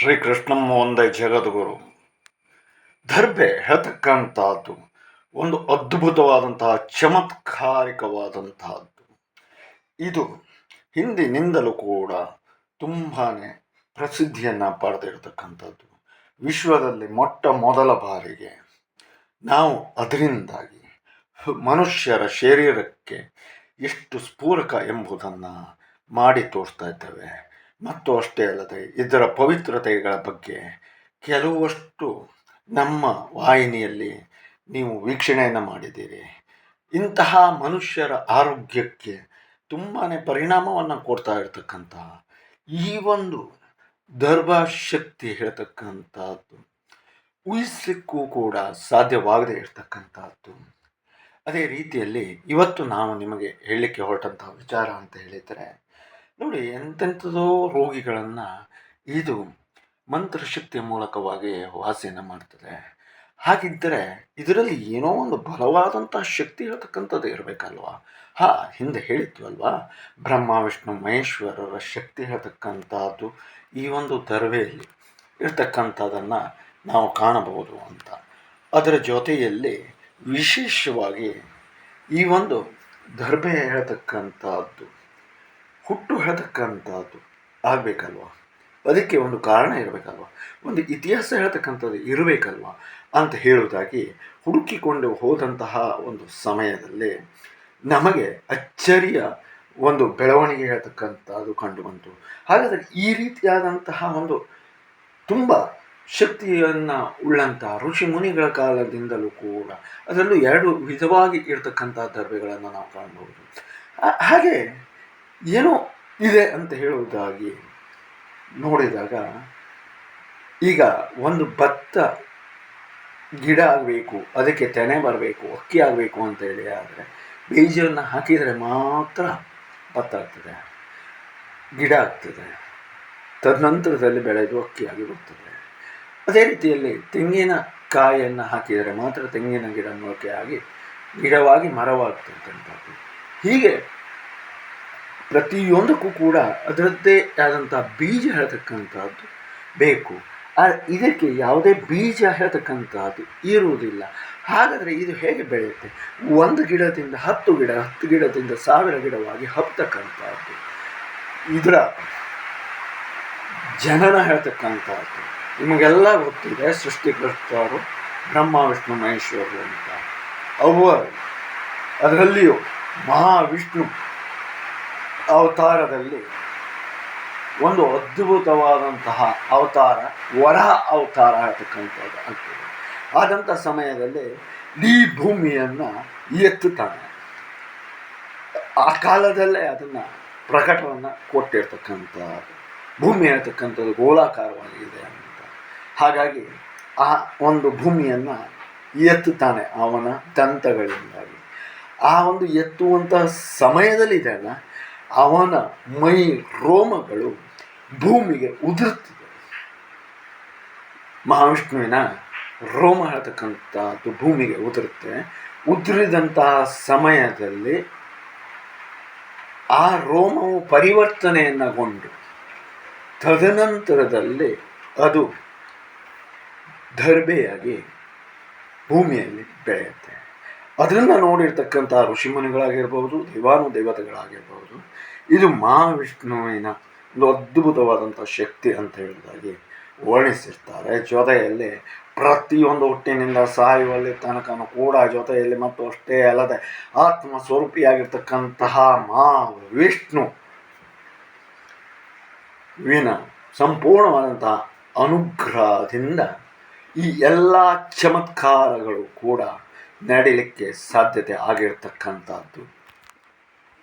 ಶ್ರೀಕೃಷ್ಣಂ ಒಂದೇ ಜಗದ್ಗುರು. ದರ್ಬೆ ಹೇಳ್ತಕ್ಕಂಥದ್ದು ಒಂದು ಅದ್ಭುತವಾದಂತಹ ಚಮತ್ಕಾರಿಕವಾದಂತಹದ್ದು. ಇದು ಹಿಂದಿನಿಂದಲೂ ಕೂಡ ತುಂಬಾ ಪ್ರಸಿದ್ಧಿಯನ್ನು ಪಡೆದಿರತಕ್ಕಂಥದ್ದು. ವಿಶ್ವದಲ್ಲಿ ಮೊಟ್ಟ ಮೊದಲ ಬಾರಿಗೆ ನಾವು ಅದರಿಂದಾಗಿ ಮನುಷ್ಯರ ಶರೀರಕ್ಕೆ ಎಷ್ಟು ಸ್ಫೂರಕ ಎಂಬುದನ್ನು ಮಾಡಿ ತೋರಿಸ್ತಾ ಇದ್ದೇವೆ. ಮತ್ತು ಅಷ್ಟೇ ಅಲ್ಲದೆ ಇದರ ಪವಿತ್ರತೆಗಳ ಬಗ್ಗೆ ಕೆಲವಷ್ಟು ನಮ್ಮ ವಾಹಿನಿಯಲ್ಲಿ ನೀವು ವೀಕ್ಷಣೆಯನ್ನು ಮಾಡಿದ್ದೀರಿ. ಇಂತಹ ಮನುಷ್ಯರ ಆರೋಗ್ಯಕ್ಕೆ ತುಂಬಾ ಪರಿಣಾಮವನ್ನು ಕೊಡ್ತಾ ಇರತಕ್ಕಂತಹ ಈ ಒಂದು ದರ್ಭಶಕ್ತಿ ಹೇಳ್ತಕ್ಕಂಥದ್ದು ಊಹಿಸಲಿಕ್ಕೂ ಕೂಡ ಸಾಧ್ಯವಾಗದೇ ಇರತಕ್ಕಂಥದ್ದು. ಅದೇ ರೀತಿಯಲ್ಲಿ ಇವತ್ತು ನಾವು ನಿಮಗೆ ಹೇಳಲಿಕ್ಕೆ ಹೊರಟಂತಹ ವಿಚಾರ ಅಂತ ಹೇಳಿದರೆ, ನೋಡಿ, ಎಂತೆಂಥದೋ ರೋಗಿಗಳನ್ನು ಇದು ಮಂತ್ರಶಕ್ತಿಯ ಮೂಲಕವಾಗಿ ವಾಸಿಯನ್ನು ಮಾಡ್ತದೆ. ಹಾಗಿದ್ದರೆ ಇದರಲ್ಲಿ ಏನೋ ಒಂದು ಬಲವಾದಂಥ ಶಕ್ತಿ ಹೇಳ್ತಕ್ಕಂಥದ್ದು ಇರಬೇಕಲ್ವಾ? ಹಿಂದೆ ಹೇಳಿದ್ವಲ್ವಾ, ಬ್ರಹ್ಮ ವಿಷ್ಣು ಮಹೇಶ್ವರರ ಶಕ್ತಿ ಹೇಳ್ತಕ್ಕಂಥದ್ದು ಈ ಒಂದು ದರ್ವೆಯಲ್ಲಿ ಇರ್ತಕ್ಕಂಥದ್ದನ್ನು ನಾವು ಕಾಣಬಹುದು ಅಂತ. ಅದರ ಜೊತೆಯಲ್ಲಿ ವಿಶೇಷವಾಗಿ ಈ ಒಂದು ದರ್ಬೆ ಹೇಳ್ತಕ್ಕಂಥದ್ದು ಹುಟ್ಟು ಹೇಳ್ತಕ್ಕಂಥದ್ದು ಆಗಬೇಕಲ್ವ, ಅದಕ್ಕೆ ಒಂದು ಕಾರಣ ಇರಬೇಕಲ್ವ, ಒಂದು ಇತಿಹಾಸ ಹೇಳ್ತಕ್ಕಂಥದ್ದು ಇರಬೇಕಲ್ವ ಅಂತ ಹೇಳುವುದಾಗಿ ಹುಡುಕಿಕೊಂಡು ಹೋದಂತಹ ಒಂದು ಸಮಯದಲ್ಲಿ ನಮಗೆ ಅಚ್ಚರಿಯ ಒಂದು ಬೆಳವಣಿಗೆ ಹೇಳ್ತಕ್ಕಂಥದ್ದು ಕಂಡು ಬಂತು. ಹಾಗಾದರೆ ಈ ರೀತಿಯಾದಂತಹ ಒಂದು ತುಂಬ ಶಕ್ತಿಯನ್ನು ಉಳ್ಳಂತಹ ಋಷಿ ಮುನಿಗಳ ಕಾಲದಿಂದಲೂ ಕೂಡ ಅದರಲ್ಲೂ ಎರಡು ವಿಧವಾಗಿ ಇರತಕ್ಕಂಥ ದರ್ಬೆಗಳನ್ನು ನಾವು ಕಾಣಬಹುದು. ಹಾಗೆ ಏನೋ ಇದೆ ಅಂತ ಹೇಳುವುದಾಗಿ ನೋಡಿದಾಗ, ಈಗ ಒಂದು ಭತ್ತ ಗಿಡ ಆಗಬೇಕು, ಅದಕ್ಕೆ ತೆನೆ ಬರಬೇಕು, ಅಕ್ಕಿ ಆಗಬೇಕು ಅಂತ ಹೇಳಿ ಆದರೆ ಬೀಜವನ್ನು ಹಾಕಿದರೆ ಮಾತ್ರ ಭತ್ತ ಆಗ್ತದೆ, ಗಿಡ ಆಗ್ತದೆ, ತದನಂತರದಲ್ಲಿ ಬೆಳೆದು ಅಕ್ಕಿಯಾಗಿ ಬರ್ತದೆ. ಅದೇ ರೀತಿಯಲ್ಲಿ ತೆಂಗಿನ ಕಾಯನ್ನು ಹಾಕಿದರೆ ಮಾತ್ರ ತೆಂಗಿನ ಗಿಡ ಮೊಳಕೆ ಆಗಿ ಗಿಡವಾಗಿ ಮರವಾಗ್ತಕ್ಕಂಥದ್ದು. ಹೀಗೆ ಪ್ರತಿಯೊಂದಕ್ಕೂ ಕೂಡ ಅದರದ್ದೇ ಆದಂಥ ಬೀಜ ಹೇಳ್ತಕ್ಕಂಥದ್ದು ಬೇಕು. ಇದಕ್ಕೆ ಯಾವುದೇ ಬೀಜ ಹೇಳ್ತಕ್ಕಂಥದ್ದು ಇರುವುದಿಲ್ಲ. ಹಾಗಾದರೆ ಇದು ಹೇಗೆ ಬೆಳೆಯುತ್ತೆ? ಒಂದು ಗಿಡದಿಂದ 10 ಗಿಡ, 10 ಗಿಡದಿಂದ 1000 ಗಿಡವಾಗಿ ಹಬ್ತಕ್ಕಂಥದ್ದು ಇದರ ಜನನ ಹೇಳ್ತಕ್ಕಂಥದ್ದು. ನಿಮಗೆಲ್ಲ ಗೊತ್ತಿದೆ, ಸೃಷ್ಟಿಕರ್ತರು ಬ್ರಹ್ಮ ವಿಷ್ಣು ಮಹೇಶ್ವರರು ಅಂತ. ಅವರು ಅದರಲ್ಲಿಯೂ ಮಹಾವಿಷ್ಣು ಅವತಾರದಲ್ಲಿ ಒಂದು ಅದ್ಭುತವಾದಂತಹ ಅವತಾರ, ವರಹ ಅವತಾರ ಹೇಳ್ತಕ್ಕಂಥದ್ದು ಆಗ್ತದೆ. ಆದಂಥ ಸಮಯದಲ್ಲಿ ಈ ಭೂಮಿಯನ್ನು ಎತ್ತುತ್ತಾನೆ. ಆ ಕಾಲದಲ್ಲೇ ಅದನ್ನು ಪ್ರಕಟವನ್ನು ಕೊಟ್ಟಿರ್ತಕ್ಕಂಥದ್ದು. ಭೂಮಿ ಹೇಳ್ತಕ್ಕಂಥದ್ದು ಗೋಳಾಕಾರವಾಗಿದೆ ಅಂತ. ಹಾಗಾಗಿ ಆ ಒಂದು ಭೂಮಿಯನ್ನು ಎತ್ತುತ್ತಾನೆ ಅವನ ದಂತಗಳಿಂದಾಗಿ. ಆ ಒಂದು ಎತ್ತುವಂತಹ ಸಮಯದಲ್ಲಿದೆಯಲ್ಲ, ಅವನ ಮೈ ರೋಮಗಳು ಭೂಮಿಗೆ ಉದುರುತ್ತಿದೆ. ಮಹಾವಿಷ್ಣುವಿನ ರೋಮ ಹೇಳ್ತಕ್ಕಂಥದ್ದು ಭೂಮಿಗೆ ಉದುರುತ್ತೆ. ಉದುರಿದಂತಹ ಸಮಯದಲ್ಲಿ ಆ ರೋಮವು ಪರಿವರ್ತನೆಯನ್ನಗೊಂಡು ತದನಂತರದಲ್ಲಿ ಅದು ದರ್ಬೆಯಾಗಿ ಭೂಮಿಯಲ್ಲಿ ಬೆಳೆಯುತ್ತೆ. ಅದನ್ನು ನೋಡಿರ್ತಕ್ಕಂಥ ಋಷಿಮುನಿಗಳಾಗಿರ್ಬೋದು, ದೇವಾನುದೇವತೆಗಳಾಗಿರ್ಬೋದು, ಇದು ಮಹಾವಿಷ್ಣುವಿನ ಒಂದು ಅದ್ಭುತವಾದಂಥ ಶಕ್ತಿ ಅಂತ ಹೇಳಿದಾಗಿ ವರ್ಣಿಸಿರ್ತಾರೆ. ಜೊತೆಯಲ್ಲಿ ಪ್ರತಿಯೊಂದು ಹುಟ್ಟಿನಿಂದ ಸಾಯುವಲ್ಲಿ ತನಕನೂ ಕೂಡ ಜೊತೆಯಲ್ಲಿ ಮತ್ತು ಅಷ್ಟೇ ಅಲ್ಲದೆ ಆತ್ಮ ಸ್ವರೂಪಿಯಾಗಿರ್ತಕ್ಕಂತಹ ಮಹಾವಿಷ್ಣುವಿನ ಸಂಪೂರ್ಣವಾದಂತಹ ಅನುಗ್ರಹದಿಂದ ಈ ಎಲ್ಲ ಚಮತ್ಕಾರಗಳು ಕೂಡ ನಡೀಲಿಕ್ಕೆ ಸಾಧ್ಯತೆ ಆಗಿರ್ತಕ್ಕಂಥದ್ದು.